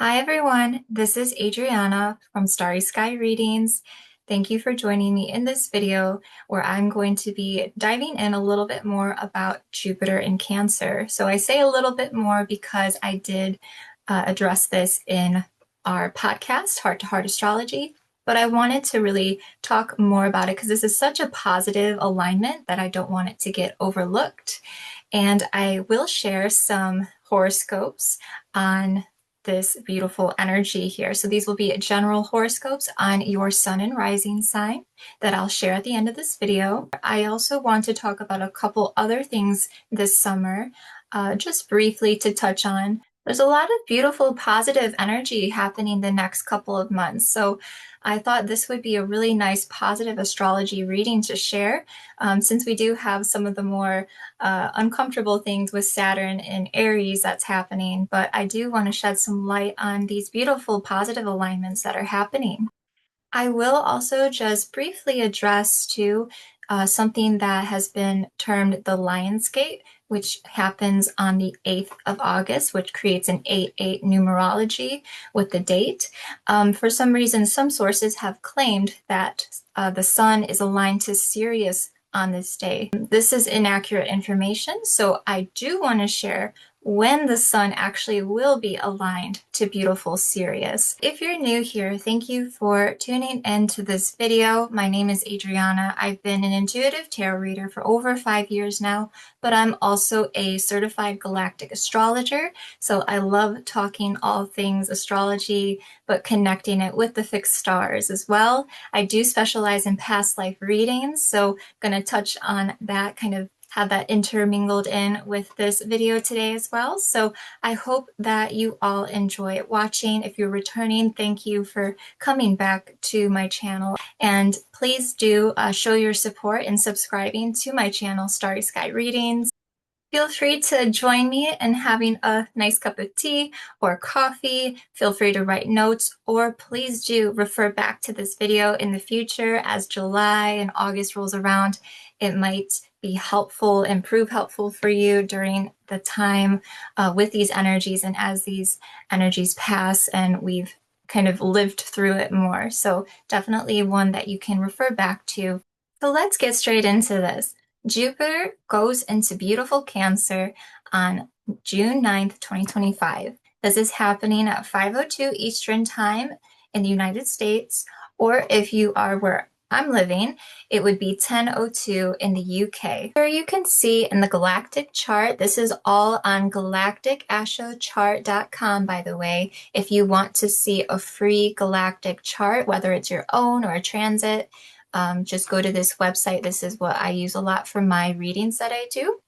Hi everyone, this is Adriana from StarrySkyReadings. Thank you for joining me in this video where I'm going to be diving in a little bit more about Jupiter in Cancer. So I say a little bit more because I did address this in our podcast, Heart to Heart Astrology, but I wanted to really talk more about it because this is such a positive alignment that I don't want it to get overlooked. And I will share some horoscopes on this beautiful energy here. So these will be general horoscopes on your sun and rising sign that I'll share at the end of this video. I also want to talk about a couple other things this summer, just briefly to touch on. There's a lot of beautiful, positive energy happening the next couple of months. So I thought this would be a really nice, positive astrology reading to share, since we do have some of the more uncomfortable things with Saturn in Aries that's happening. But I do want to shed some light on these beautiful, positive alignments that are happening. I will also just briefly address too something that has been termed the Lionsgate, which happens on the 8th of August, which creates an 8-8 numerology with the date. For some reason, some sources have claimed that the sun is aligned to Sirius on this day. This is inaccurate information, so I do want to share when the sun actually will be aligned to beautiful Sirius. If you're new here, thank you for tuning in to this video. My name is Adriana. I've been an intuitive tarot reader for over 5 years now, but I'm also a certified galactic astrologer. So I love talking all things astrology, but connecting it with the fixed stars as well. I do specialize in past life readings, so I'm going to touch on that, kind of have that intermingled in with this video today as well. So I hope that you all enjoy watching. If you're returning, thank you for coming back to my channel. And please do show your support in subscribing to my channel, Starry Sky Readings. Feel free to join me in having a nice cup of tea or coffee. Feel free to write notes, or please do refer back to this video in the future as July and August rolls around. It might be helpful and prove helpful for you during the time with these energies and as these energies pass and we've kind of lived through it more. So definitely one that you can refer back to. So let's get straight into this. Jupiter goes into beautiful Cancer on June 9th, 2025. This is happening at 5:02 Eastern Time in the United States, or if you are where I'm living, it would be 10:02 in the UK. Here you can see in the galactic chart, this is all on galacticastrochart.com, by the way. If you want to see a free galactic chart, whether it's your own or a transit, just go to this website. This is what I use a lot for my readings that I do.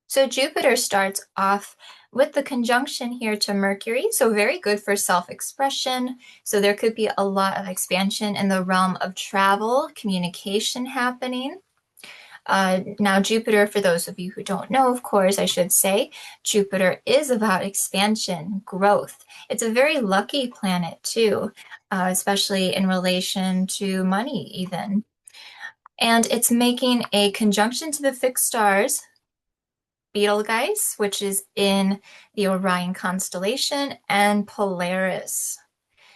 So Jupiter starts off with the conjunction here to Mercury, so very good for self-expression. So there could be a lot of expansion in the realm of travel, communication happening. Now Jupiter, for those of you who don't know, of course, I should say, Jupiter is about expansion, growth. It's a very lucky planet too, especially in relation to money even. And it's making a conjunction to the fixed stars, Betelgeuse, which is in the Orion constellation, and Polaris.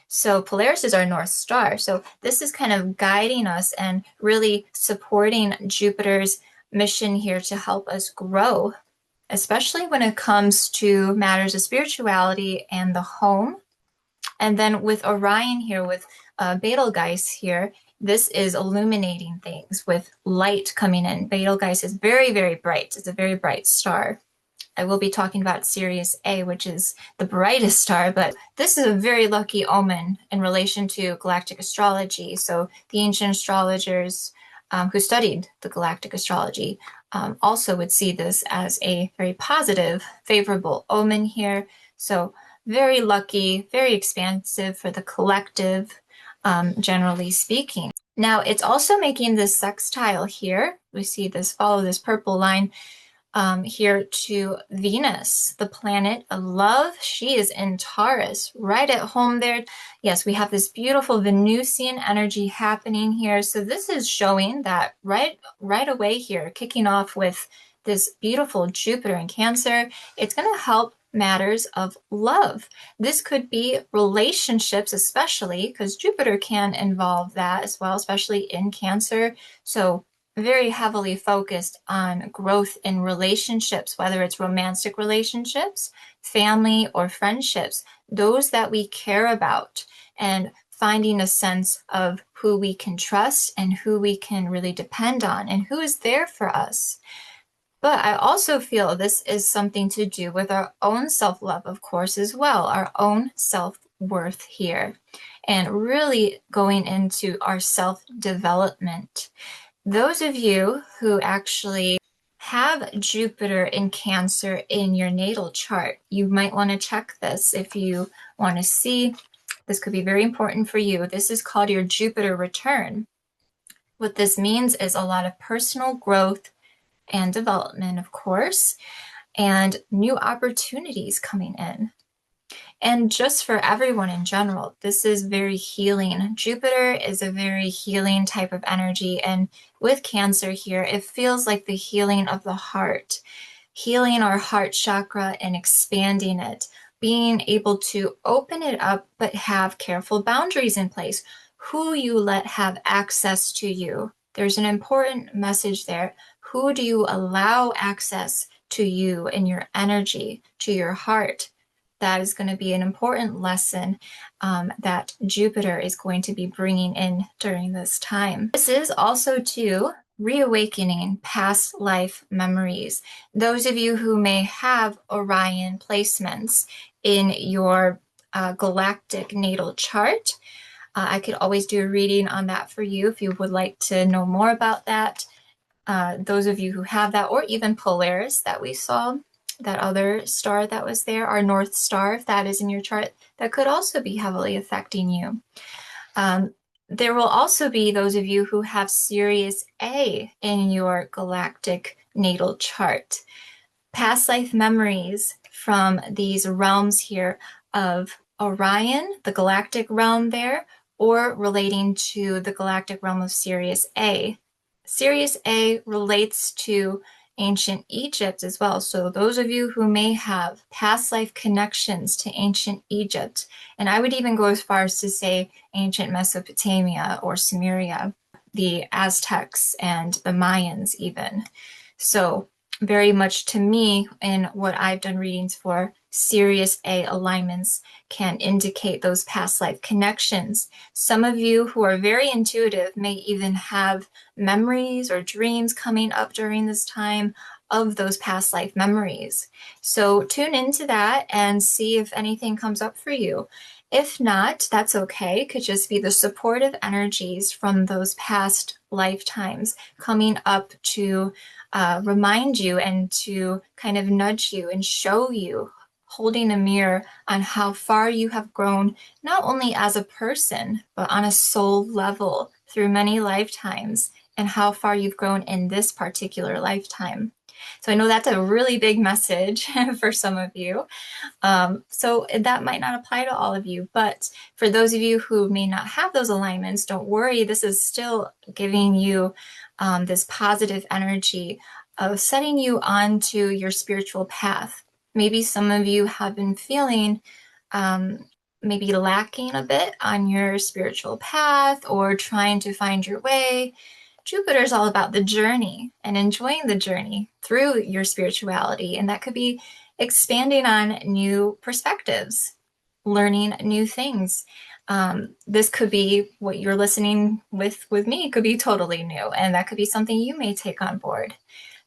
So Polaris is our North Star. So this is kind of guiding us and really supporting Jupiter's mission here to help us grow, especially when it comes to matters of spirituality and the home. And then with Orion here, with Betelgeuse here, this is illuminating things with light coming in. Betelgeuse is very, very bright. It's a very bright star. I will be talking about Sirius A, which is the brightest star, but this is a very lucky omen in relation to galactic astrology. So the ancient astrologers who studied the galactic astrology also would see this as a very positive, favorable omen here. So very lucky, very expansive for the collective, generally speaking. Now it's also making this sextile here. We see this, follow this purple line here to Venus, the planet of love. She is in Taurus, right at home there. Yes, we have this beautiful Venusian energy happening here. So this is showing that right away here, kicking off with this beautiful Jupiter in Cancer. It's going to help matters of love. This could be relationships, especially because Jupiter can involve that as well, especially in Cancer. So very heavily focused on growth in relationships, whether it's romantic relationships, family, or friendships, those that we care about, and finding a sense of who we can trust and who we can really depend on and who is there for us. But I also feel this is something to do with our own self-love, of course, as well, our own self-worth here, and really going into our self-development. Those of you who actually have Jupiter in Cancer in your natal chart, you might want to check this if you want to see. This could be very important for you. This is called your Jupiter return. What this means is a lot of personal growth and development, of course, and new opportunities coming in. And just for everyone in general, this is very healing. Jupiter is a very healing type of energy. And with Cancer here, it feels like the healing of the heart, healing our heart chakra and expanding it, being able to open it up, but have careful boundaries in place. Who you let have access to you. There's an important message there. Who do you allow access to you and your energy, to your heart? That is going to be an important lesson that Jupiter is going to be bringing in during this time. This is also too reawakening past life memories. Those of you who may have Orion placements in your galactic natal chart, I could always do a reading on that for you if you would like to know more about that. Those of you who have that, or even Polaris that we saw, that other star that was there, our North Star, if that is in your chart, that could also be heavily affecting you. There will also be those of you who have Sirius A in your galactic natal chart. Past life memories from these realms here of Orion, the galactic realm there, or relating to the galactic realm of Sirius A. Sirius A relates to ancient Egypt as well. So those of you who may have past life connections to ancient Egypt, and I would even go as far as to say ancient Mesopotamia or Sumeria, the Aztecs and the Mayans even. So very much to me, in what I've done readings for, Sirius A alignments can indicate those past life connections. Some of you who are very intuitive may even have memories or dreams coming up during this time of those past life memories. So tune into that and see if anything comes up for you. If not, that's okay. It could just be the supportive energies from those past lifetimes coming up to remind you and to kind of nudge you and show you, holding a mirror on how far you have grown, not only as a person, but on a soul level through many lifetimes, and how far you've grown in this particular lifetime. So I know that's a really big message for some of you. So that might not apply to all of you, but for those of you who may not have those alignments, don't worry. This is still giving you this positive energy of setting you onto your spiritual path. Maybe some of you have been feeling maybe lacking a bit on your spiritual path or trying to find your way. Jupiter is all about the journey and enjoying the journey through your spirituality. And that could be expanding on new perspectives, learning new things. This could be what you're listening with me. It could be totally new, and that could be something you may take on board.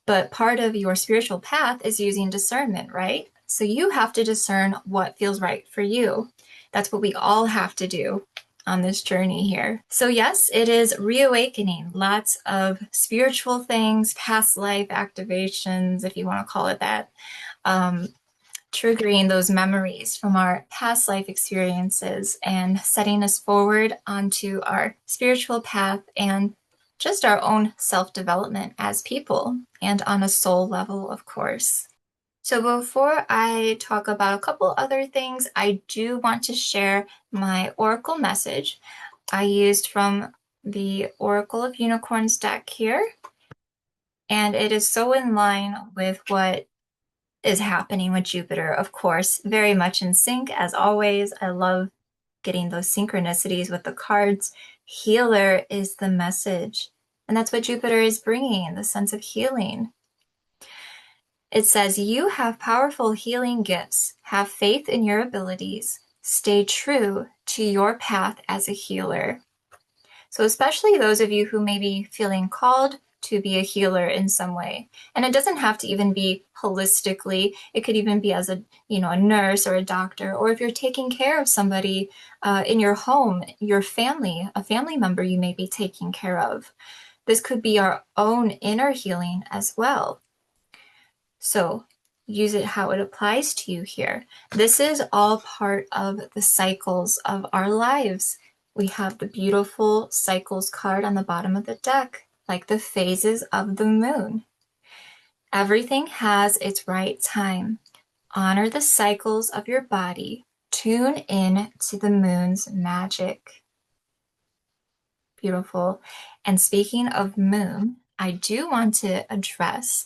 But part of your spiritual path is using discernment, right? So you have to discern what feels right for you. That's what we all have to do on this journey here. So yes, it is reawakening. Lots of spiritual things, past life activations, if you want to call it that, triggering those memories from our past life experiences and setting us forward onto our spiritual path and just our own self-development as people and on a soul level, of course. So before I talk about a couple other things, I do want to share my Oracle message I used from the Oracle of Unicorns deck here. And it is so in line with what is happening with Jupiter? Of course, very much in sync as always. I love getting those synchronicities with the cards. Healer is the message. And that's what Jupiter is bringing, the sense of healing. It says, you have powerful healing gifts. Have faith in your abilities. Stay true to your path as a healer. So especially those of you who may be feeling called to be a healer in some way. And it doesn't have to even be holistically. It could even be as a nurse or a doctor, or if you're taking care of somebody in your home, your family, a family member you may be taking care of. This could be our own inner healing as well. So use it how it applies to you here. This is all part of the cycles of our lives. We have the beautiful cycles card on the bottom of the deck, like the phases of the moon. Everything has its right time. Honor the cycles of your body. Tune in to the moon's magic. Beautiful. And speaking of moon, I do want to address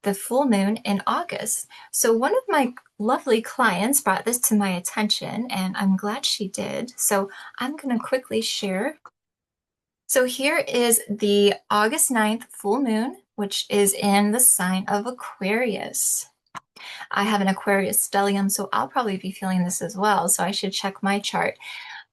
the full moon in August. So one of my lovely clients brought this to my attention, and I'm glad she did. So I'm going to quickly share. So here is the August 9th full moon, which is in the sign of Aquarius. I have an Aquarius stellium, so I'll probably be feeling this as well. So I should check my chart.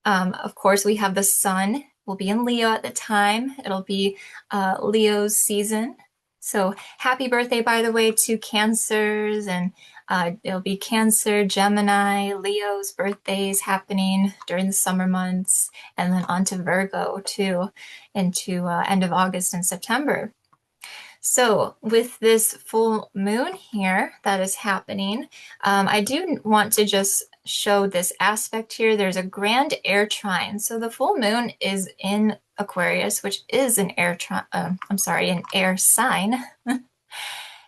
Of course, we have the sun will be in Leo at the time. It'll be Leo's season. So happy birthday, by the way, to Cancers, and it'll be Cancer, Gemini, Leo's birthdays happening during the summer months, and then on to Virgo too, into end of August and September. So with this full moon here that is happening, I do want to just show this aspect here. There's a grand air trine. So the full moon is in Aquarius, which is an air an air sign.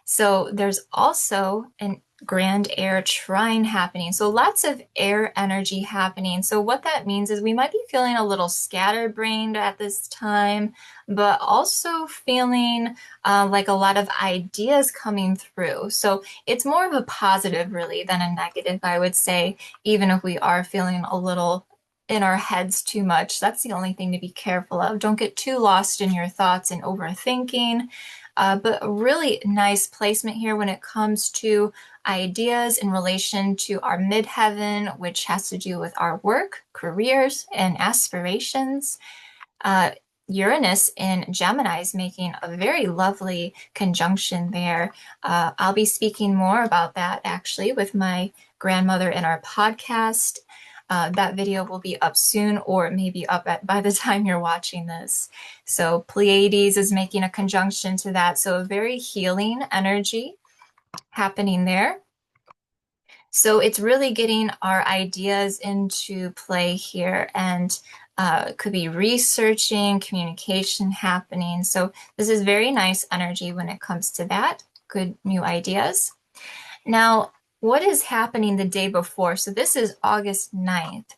So there's also an grand air trine happening. So lots of air energy happening. So what that means is we might be feeling a little scatterbrained at this time, but also feeling like a lot of ideas coming through. So it's more of a positive really than a negative, I would say, even if we are feeling a little in our heads too much. That's the only thing to be careful of. Don't get too lost in your thoughts and overthinking. But a really nice placement here when it comes to ideas in relation to our midheaven, which has to do with our work, careers, and aspirations. Uranus in Gemini is making a very lovely conjunction there. I'll be speaking more about that actually with my grandmother in our podcast. That video will be up soon, or maybe up by the time you're watching this. So Pleiades is making a conjunction to that. So a very healing energy happening there. So it's really getting our ideas into play here, and could be researching, communication happening. So this is very nice energy when it comes to that. Good new ideas. Now, what is happening the day before? So this is August 9th.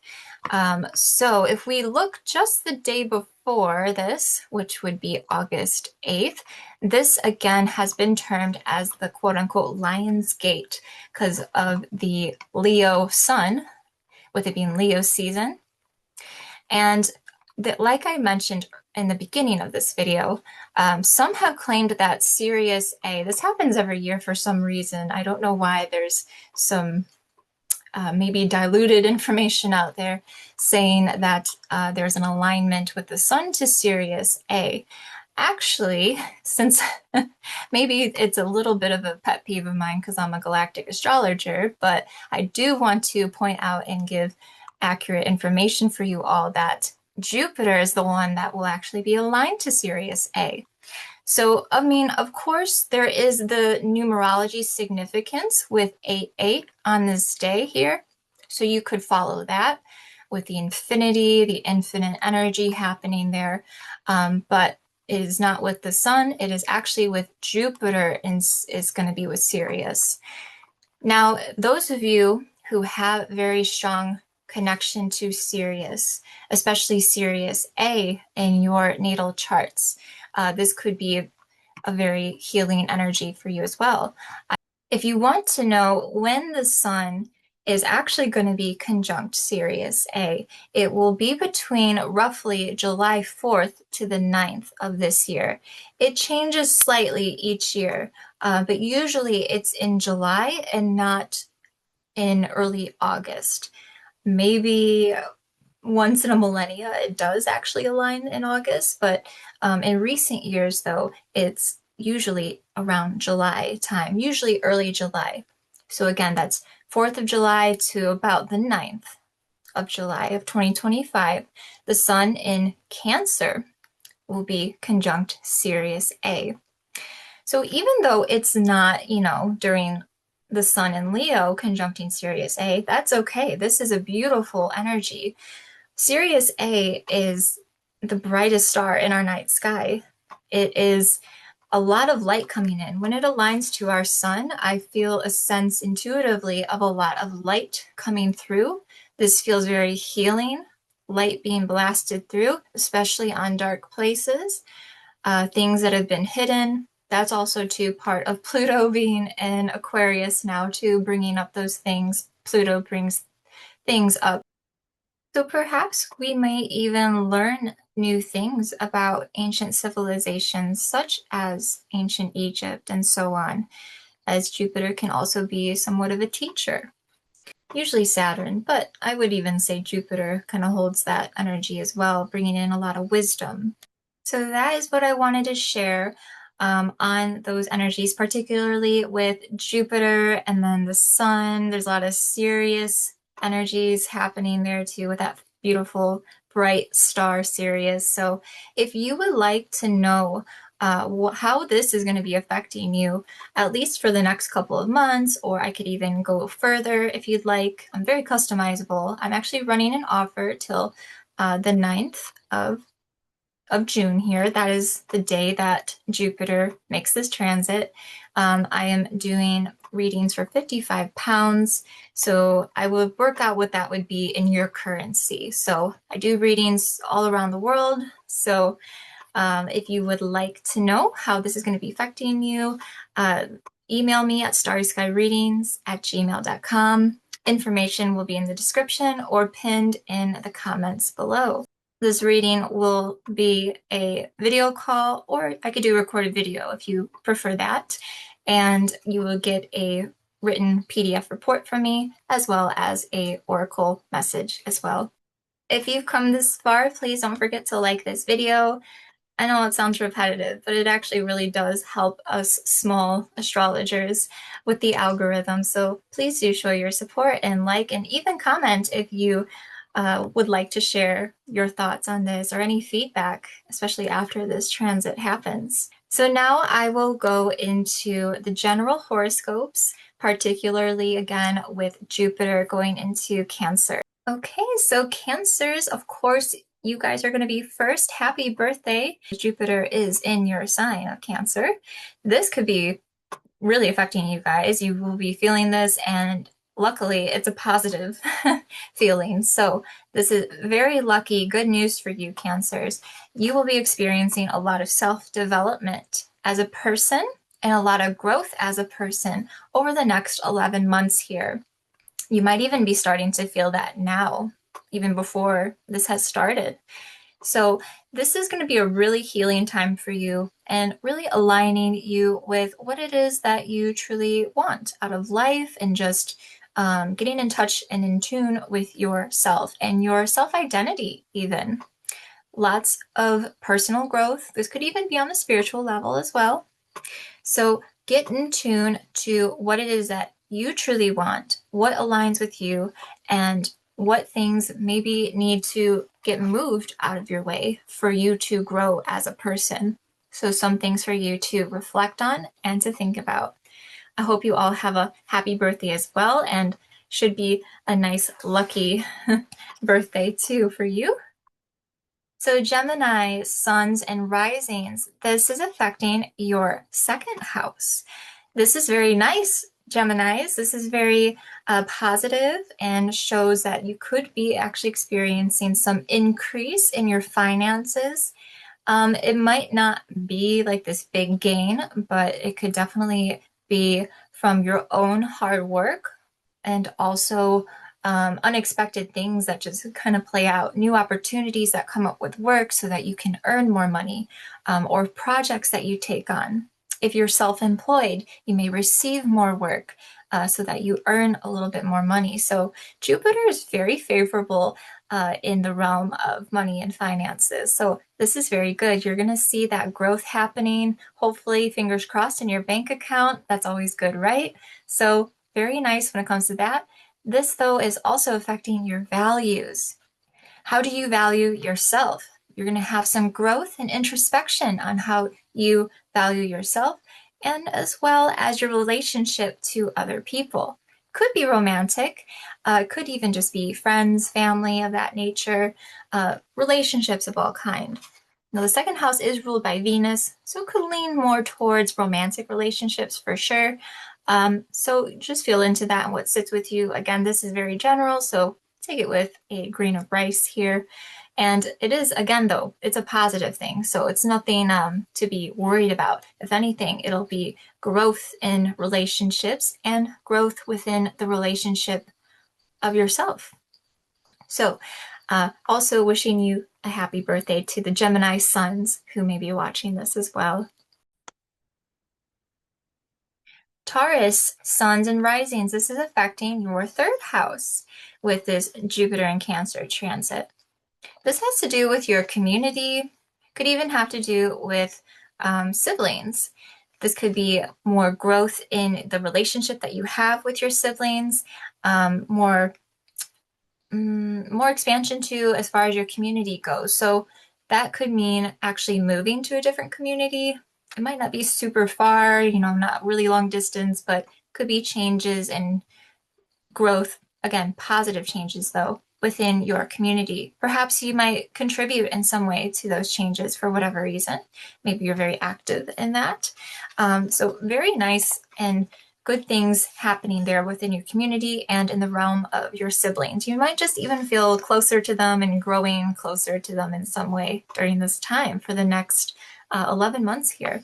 So if we look just the day before this, which would be August 8th, this again has been termed as the quote unquote Lion's Gate because of the Leo sun, with it being Leo season. And that, like I mentioned in the beginning of this video, some have claimed that Sirius A, this happens every year for some reason. I don't know why. There's some maybe diluted information out there saying that there's an alignment with the sun to Sirius A. Actually, since maybe it's a little bit of a pet peeve of mine because I'm a galactic astrologer, but I do want to point out and give accurate information for you all that Jupiter is the one that will actually be aligned to Sirius A. So, I mean, of course, there is the numerology significance with 8-8 on this day here. So you could follow that with the infinity, the infinite energy happening there. But it is not with the sun. It is actually with Jupiter, and is going to be with Sirius. Now, those of you who have very strong connection to Sirius, especially Sirius A in your natal charts, this could be a very healing energy for you as well. If you want to know when the sun is actually going to be conjunct Sirius A, it will be between roughly July 4th to the 9th of this year. It changes slightly each year, but usually it's in July and not in early August. Maybe once in a millennia, it does actually align in August, but in recent years, though, it's usually around July time, usually early July. So again, that's 4th of July to about the 9th of July of 2025. The sun in Cancer will be conjunct Sirius A. So even though it's not, during the sun in Leo conjuncting Sirius A, that's okay. This is a beautiful energy. Sirius A is the brightest star in our night sky. It is a lot of light coming in. When it aligns to our sun, I feel a sense intuitively of a lot of light coming through. This feels very healing, light being blasted through, especially on dark places, things that have been hidden. That's also too part of Pluto being in Aquarius now too, bringing up those things. Pluto brings things up. So perhaps we may even learn new things about ancient civilizations such as ancient Egypt and so on, as Jupiter can also be somewhat of a teacher. Usually Saturn, but I would even say Jupiter kind of holds that energy as well, bringing in a lot of wisdom. So that is what I wanted to share on those energies, particularly with Jupiter and then the sun. There's a lot of serious energies happening there too with that beautiful bright star Sirius. So if you would like to know how this is going to be affecting you, at least for the next couple of months, or I could even go further if you'd like. I'm very customizable. I'm actually running an offer till the 9th of June here. That is the day that Jupiter makes this transit. I am doing readings for 55 pounds. So I would work out what that would be in your currency. So I do readings all around the world. So if you would like to know how this is going to be affecting you, email me at StarrySkyReadings@gmail.com. Information will be in the description or pinned in the comments below. This reading will be a video call, or I could do a recorded video if you prefer that. And you will get a written PDF report from me, as well as a oracle message as well. If you've come this far, please don't forget to like this video. I know it sounds repetitive, but it actually really does help us small astrologers with the algorithm. So please do show your support and like, and even comment if you would like to share your thoughts on this or any feedback, especially after this transit happens. So now I will go into the general horoscopes, particularly again with Jupiter going into Cancer. Okay, so Cancers, of course, you guys are going to be first. Happy birthday. Jupiter is in your sign of Cancer. This could be really affecting you guys. You will be feeling this, and luckily it's a positive feeling. So this is very lucky, good news for you, Cancers. You will be experiencing a lot of self-development as a person and a lot of growth as a person over the next 11 months here. You might even be starting to feel that now, even before this has started. So this is going to be a really healing time for you and really aligning you with what it is that you truly want out of life, and just getting in touch and in tune with yourself and your self-identity even. Lots of personal growth. This could even be on the spiritual level as well. So get in tune to what it is that you truly want, what aligns with you, and what things maybe need to get moved out of your way for you to grow as a person. So some things for you to reflect on and to think about. I hope you all have a happy birthday as well, and should be a nice lucky birthday too for you. So Gemini, suns and risings, this is affecting your second house. This is very nice, Geminis. This is very positive and shows that you could be actually experiencing some increase in your finances. It might not be like this big gain, but it could definitely be from your own hard work and also unexpected things that just kind of play out, new opportunities that come up with work so that you can earn more money, or projects that you take on. If you're self-employed, you may receive more work so that you earn a little bit more money. So Jupiter is very favorable in the realm of money and finances. So this is very good. You're going to see that growth happening, hopefully, fingers crossed, in your bank account. That's always good, right? So very nice when it comes to that. This, though, is also affecting your values. How do you value yourself? You're going to have some growth and introspection on how you value yourself and as well as your relationship to other people. Could be romantic, could even just be friends, family of that nature, relationships of all kind. Now, the second house is ruled by Venus, so it could lean more towards romantic relationships for sure. So just feel into that and what sits with you. Again, this is very general, so take it with a grain of rice here. And it is, again, though, it's a positive thing. So it's nothing to be worried about. If anything, it'll be growth in relationships and growth within the relationship of yourself. So also wishing you a happy birthday to the Gemini suns who may be watching this as well. Taurus, suns and risings. This is affecting your third house with this Jupiter and Cancer transit. This has to do with your community, could even have to do with siblings. This could be more growth in the relationship that you have with your siblings, more expansion too as far as your community goes. So that could mean actually moving to a different community. It might not be super far, not really long distance, but could be changes and growth. Again, positive changes though within your community. Perhaps you might contribute in some way to those changes for whatever reason. Maybe you're very active in that. So very nice and good things happening there within your community and in the realm of your siblings. You might just even feel closer to them and growing closer to them in some way during this time for the next 11 months here.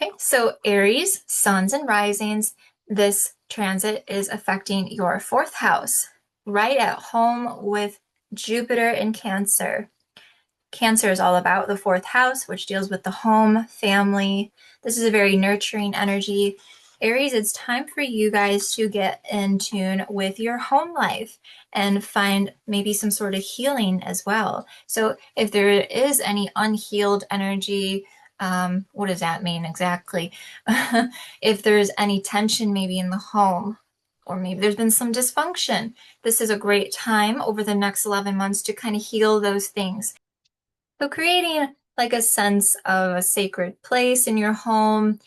Okay, so Aries, suns and risings, this transit is affecting your fourth house, right at home with Jupiter in Cancer. Cancer is all about the fourth house, which deals with the home, family. This is a very nurturing energy. Aries, it's time for you guys to get in tune with your home life and find maybe some sort of healing as well. So if there is any unhealed energy, what does that mean exactly? If there's any tension maybe in the home, or maybe there's been some dysfunction, this is a great time over the next 11 months to kind of heal those things. So creating like a sense of a sacred place in your home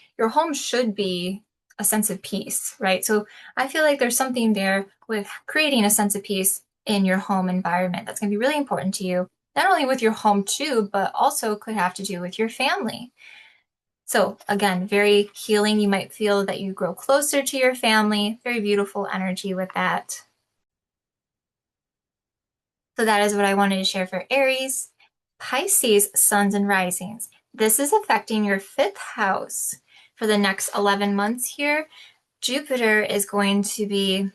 should be a sense of peace, right? So I feel like there's something there with creating a sense of peace in your home environment that's going to be really important to you, not only with your home too, but also could have to do with your family. So again, very healing. You might feel that you grow closer to your family. Very beautiful energy with that. So that is what I wanted to share for Aries. Pisces, suns and risings. This is affecting your fifth house for the next 11 months here. Jupiter is going to be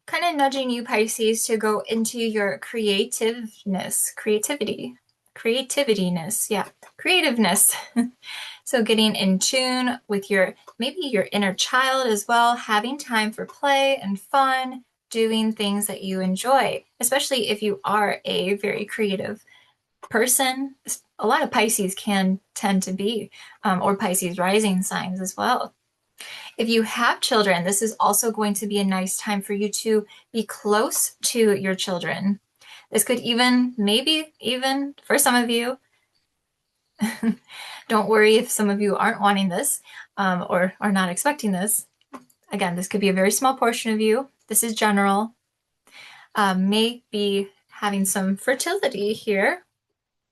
kind of nudging you, Pisces, to go into your creativeness. So getting in tune with maybe your inner child as well, having time for play and fun, doing things that you enjoy, especially if you are a very creative person. A lot of Pisces can tend to be, or Pisces rising signs as well. If you have children, this is also going to be a nice time for you to be close to your children. This could maybe even for some of you, don't worry if some of you aren't wanting this or are not expecting this. Again, this could be a very small portion of you. This is general. May be having some fertility here.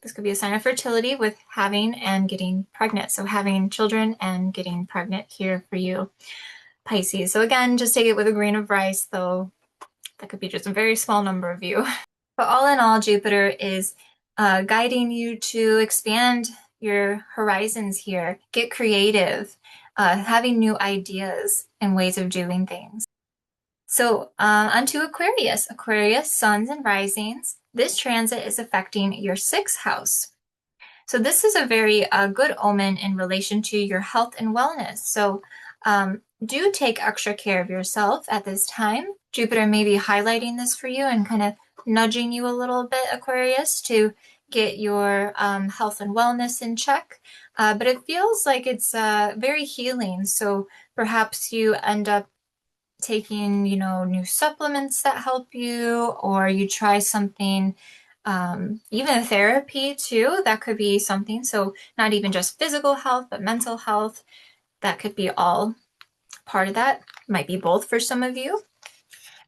This could be a sign of fertility with having and getting pregnant. So having children and getting pregnant here for you, Pisces. So again, just take it with a grain of rice, though that could be just a very small number of you. But all in all, Jupiter is guiding you to expand your horizons here. Get creative. having new ideas and ways of doing things. So, onto Aquarius. Aquarius, suns and risings. This transit is affecting your sixth house. So this is a very good omen in relation to your health and wellness. So do take extra care of yourself at this time. Jupiter may be highlighting this for you and kind of nudging you a little bit, Aquarius, to get your health and wellness in check. But it feels like it's very healing. So perhaps you end up taking, new supplements that help you, or you try something, even therapy too. That could be something. So not even just physical health, but mental health. That could be all part of that. Might be both for some of you.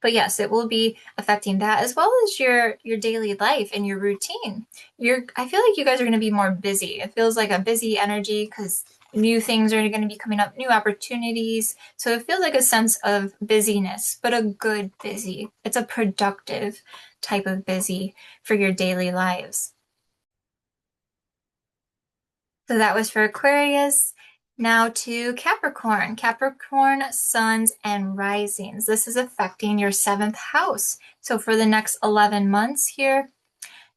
But yes, it will be affecting that as well as your daily life and your routine. I feel like you guys are going to be more busy. It feels like a busy energy because new things are going to be coming up, new opportunities. So it feels like a sense of busyness, but a good busy. It's a productive type of busy for your daily lives. So that was for Aquarius. Now to Capricorn. Capricorn, suns and risings. This is affecting your seventh house. So for the next 11 months here,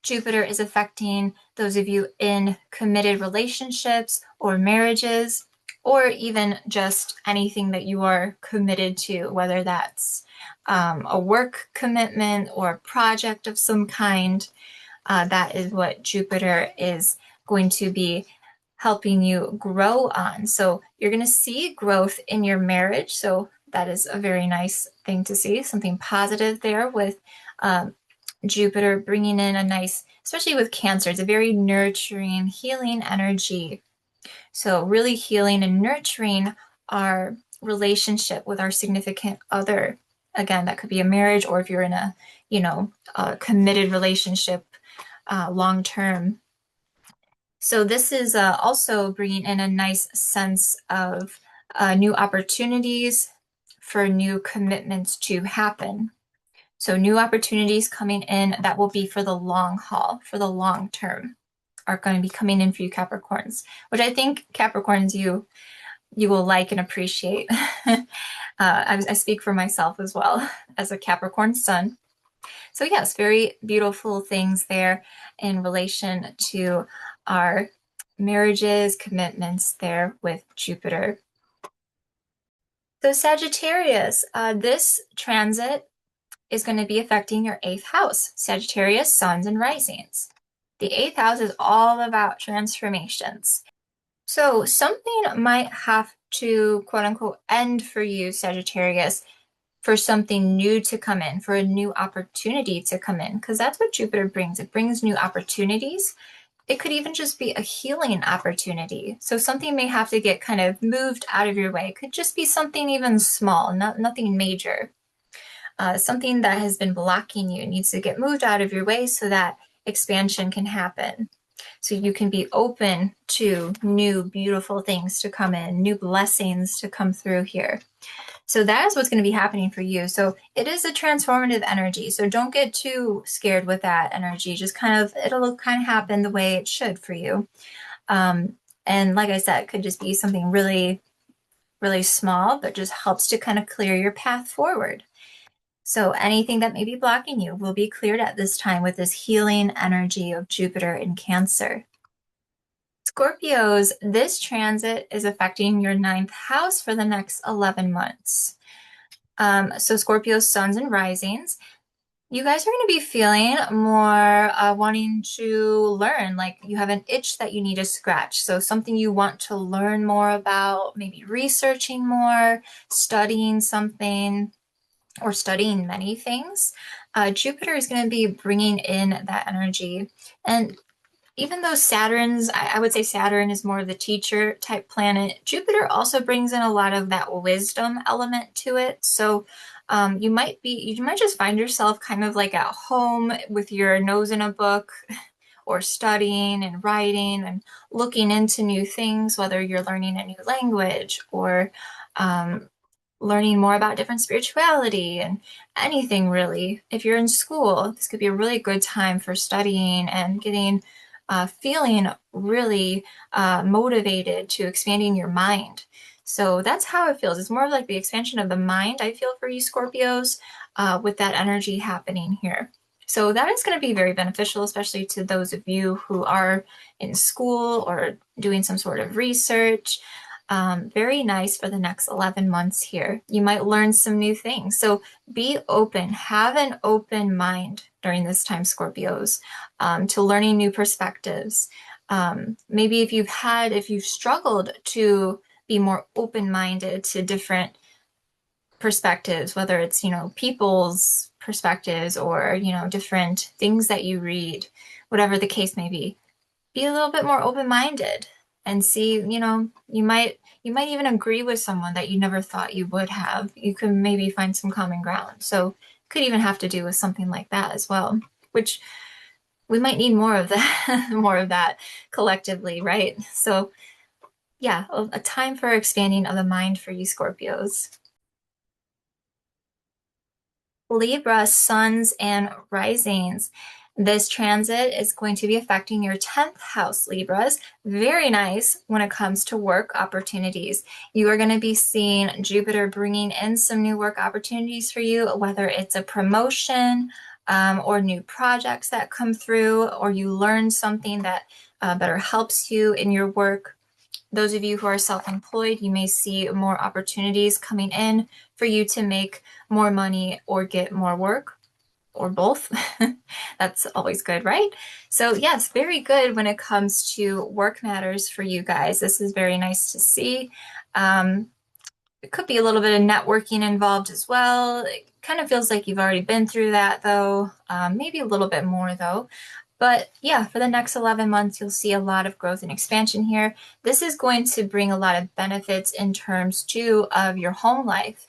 Jupiter is affecting those of you in committed relationships or marriages, or even just anything that you are committed to, whether that's a work commitment or a project of some kind. That is what Jupiter is going to be helping you grow on. So you're going to see growth in your marriage. So that is a very nice thing to see, something positive there with Jupiter bringing in a nice, especially with Cancer, it's a very nurturing, healing energy. So really healing and nurturing our relationship with our significant other. Again, that could be a marriage, or if you're in a committed relationship long term. So this is also bringing in a nice sense of new opportunities for new commitments to happen. So new opportunities coming in that will be for the long haul, for the long term, are going to be coming in for you Capricorns, which I think Capricorns you will like and appreciate. I speak for myself as well as a Capricorn sun. So yes, very beautiful things there in relation to our marriages, commitments there with Jupiter. So Sagittarius, this transit is going to be affecting your eighth house, Sagittarius, suns and risings. The eighth house is all about transformations. So something might have to, quote unquote, end for you, Sagittarius, for something new to come in, for a new opportunity to come in, because that's what Jupiter brings. It brings new opportunities. It could even just be a healing opportunity. So something may have to get kind of moved out of your way. It could just be something even small, nothing major. Something that has been blocking you needs to get moved out of your way so that expansion can happen. So you can be open to new, beautiful things to come in, new blessings to come through here. So that is what's going to be happening for you. So it is a transformative energy. So don't get too scared with that energy. Just it'll kind of happen the way it should for you. And like I said, it could just be something really, really small, but just helps to kind of clear your path forward. So anything that may be blocking you will be cleared at this time with this healing energy of Jupiter in Cancer. Scorpios, this transit is affecting your ninth house for the next 11 months. So Scorpio, suns and risings, you guys are going to be feeling more wanting to learn, like you have an itch that you need to scratch. So something you want to learn more about, maybe researching more, studying something, or studying many things. Jupiter is going to be bringing in that energy. And even though I would say Saturn is more of the teacher type planet, Jupiter also brings in a lot of that wisdom element to it. So you might just find yourself kind of like at home with your nose in a book, or studying and writing and looking into new things, whether you're learning a new language or learning more about different spirituality and anything really. If you're in school, this could be a really good time for studying and getting feeling really motivated to expanding your mind. So that's how it feels. It's more of like the expansion of the mind, I feel, for you Scorpios, with that energy happening here. So that is going to be very beneficial, especially to those of you who are in school or doing some sort of research. Very nice for the next 11 months here. You might learn some new things. So be open, have an open mind during this time, Scorpios, to learning new perspectives. Maybe if you've struggled to be more open-minded to different perspectives, whether it's, people's perspectives or, different things that you read, whatever the case may be a little bit more open-minded and see, you might even agree with someone that you never thought you would have. You could maybe find some common ground. So could even have to do with something like that as well, which we might need more of that, more of that collectively, right? So yeah, a time for expanding of the mind for you Scorpios. Libra, suns and risings. This transit is going to be affecting your 10th house, Libras. Very nice when it comes to work opportunities. You are going to be seeing Jupiter bringing in some new work opportunities for you, whether it's a promotion or new projects that come through, or you learn something that better helps you in your work. Those of you who are self-employed, you may see more opportunities coming in for you to make more money or get more work, or both. That's always good, right? So yes, very good when it comes to work matters for you guys. This is very nice to see. It could be a little bit of networking involved as well. It kind of feels like you've already been through that though. Maybe a little bit more though. But yeah, for the next 11 months, you'll see a lot of growth and expansion here. This is going to bring a lot of benefits in terms too of your home life.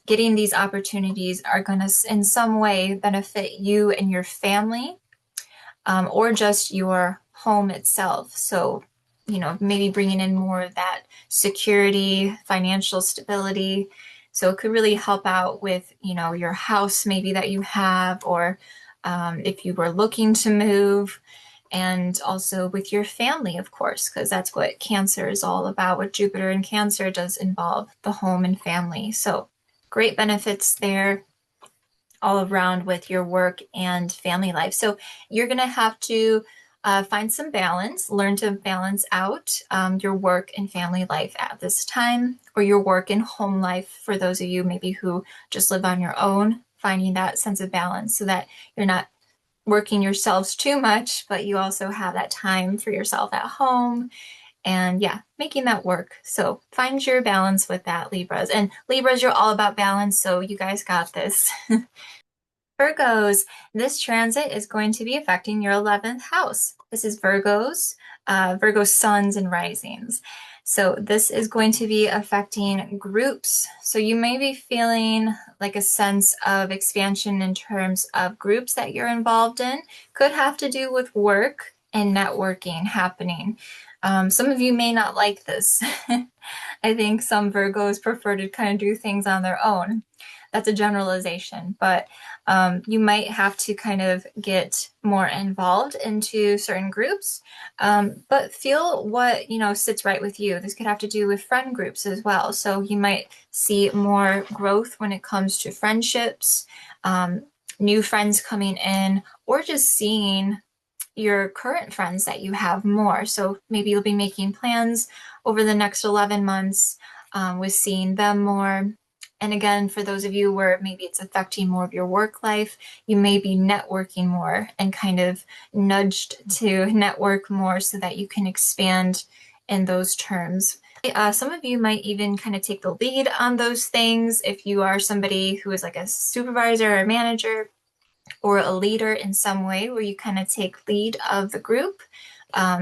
Getting these opportunities are going to in some way benefit you and your family, or just your home itself. So, maybe bringing in more of that security, financial stability. So it could really help out with, your house maybe that you have, or if you were looking to move, and also with your family, of course, because that's what Cancer is all about. What Jupiter in Cancer does involve the home and family. So great benefits there all around with your work and family life. So you're going to have to find some balance, learn to balance out your work and family life at this time, or your work and home life for those of you maybe who just live on your own, finding that sense of balance so that you're not working yourselves too much, but you also have that time for yourself at home. And yeah, making that work. So find your balance with that, Libras. And Libras, you're all about balance, so you guys got this. Virgos, this transit is going to be affecting your 11th house. This is Virgo suns and risings. So this is going to be affecting groups. So you may be feeling like a sense of expansion in terms of groups that you're involved in. Could have to do with work and networking happening. Some of you may not like this. I think some Virgos prefer to kind of do things on their own. That's a generalization, but you might have to kind of get more involved into certain groups, but feel what, sits right with you. This could have to do with friend groups as well. So you might see more growth when it comes to friendships, new friends coming in, or just seeing your current friends that you have more. So maybe you'll be making plans over the next 11 months with seeing them more. And again, for those of you where maybe it's affecting more of your work life, you may be networking more and kind of nudged to network more so that you can expand in those terms. Some of you might even kind of take the lead on those things if you are somebody who is like a supervisor or manager or a leader in some way where you kind of take lead of the group.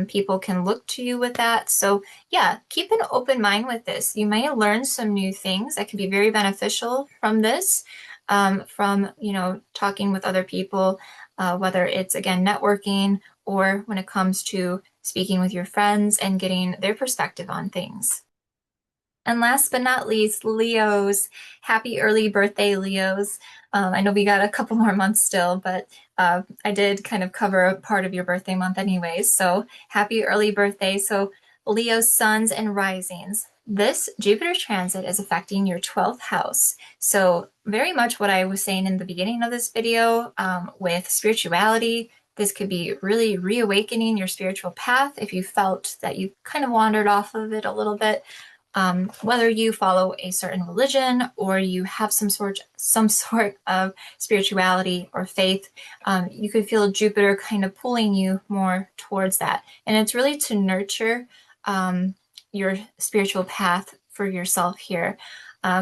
People can look to you with that. So yeah, keep an open mind with this. You may learn some new things that can be very beneficial from this, from, talking with other people, whether it's, again, networking, or when it comes to speaking with your friends and getting their perspective on things. And last but not least, Leos. Happy early birthday, Leos. I know we got a couple more months still, but I did kind of cover a part of your birthday month anyways. So happy early birthday. So Leo suns and risings. This Jupiter transit is affecting your 12th house. So very much what I was saying in the beginning of this video with spirituality, this could be really reawakening your spiritual path if you felt that you kind of wandered off of it a little bit. Whether you follow a certain religion or you have some sort of spirituality or faith, you could feel Jupiter kind of pulling you more towards that. And it's really to nurture your spiritual path for yourself here,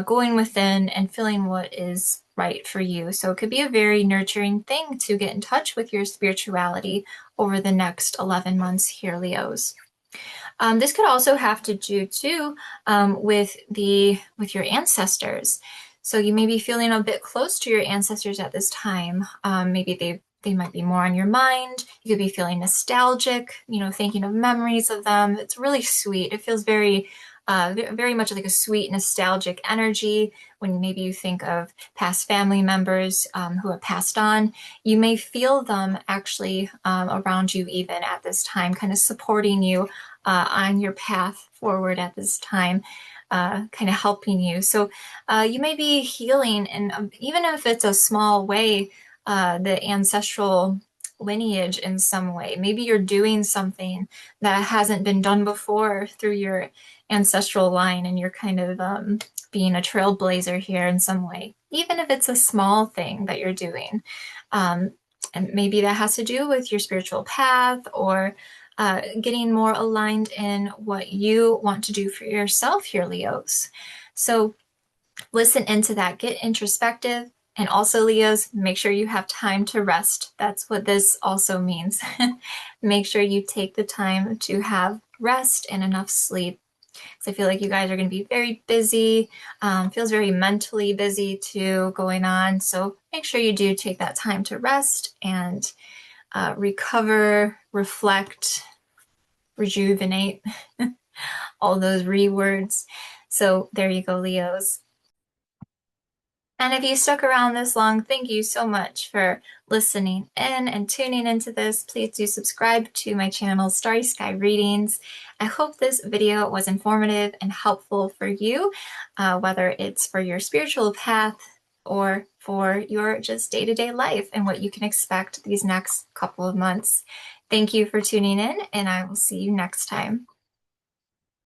going within and feeling what is right for you. So it could be a very nurturing thing to get in touch with your spirituality over the next 11 months here, Leos. This could also have to do too with your ancestors. So you may be feeling a bit close to your ancestors at this time. Maybe they might be more on your mind. You could be feeling nostalgic, thinking of memories of them. It's really sweet. It feels very much like a sweet, nostalgic energy when maybe you think of past family members who have passed on. You may feel them actually around you even at this time, kind of supporting you on your path forward at this time, kind of helping you. So you may be healing, and even if it's a small way, the ancestral lineage in some way. Maybe you're doing something that hasn't been done before through your ancestral line, and you're kind of being a trailblazer here in some way, even if it's a small thing that you're doing. And maybe that has to do with your spiritual path or getting more aligned in what you want to do for yourself here, Leos. So listen into that, get introspective. And also, Leos, make sure you have time to rest. That's what this also means. Make sure you take the time to have rest and enough sleep. So I feel like you guys are going to be very busy, feels very mentally busy too going on. So make sure you do take that time to rest and recover, reflect, rejuvenate, all those words. So there you go, Leos. And if you stuck around this long, thank you so much for listening in and tuning into this. Please do subscribe to my channel, Starry Sky Readings. I hope this video was informative and helpful for you, whether it's for your spiritual path or for your just day-to-day life and what you can expect these next couple of months. Thank you for tuning in, and I will see you next time.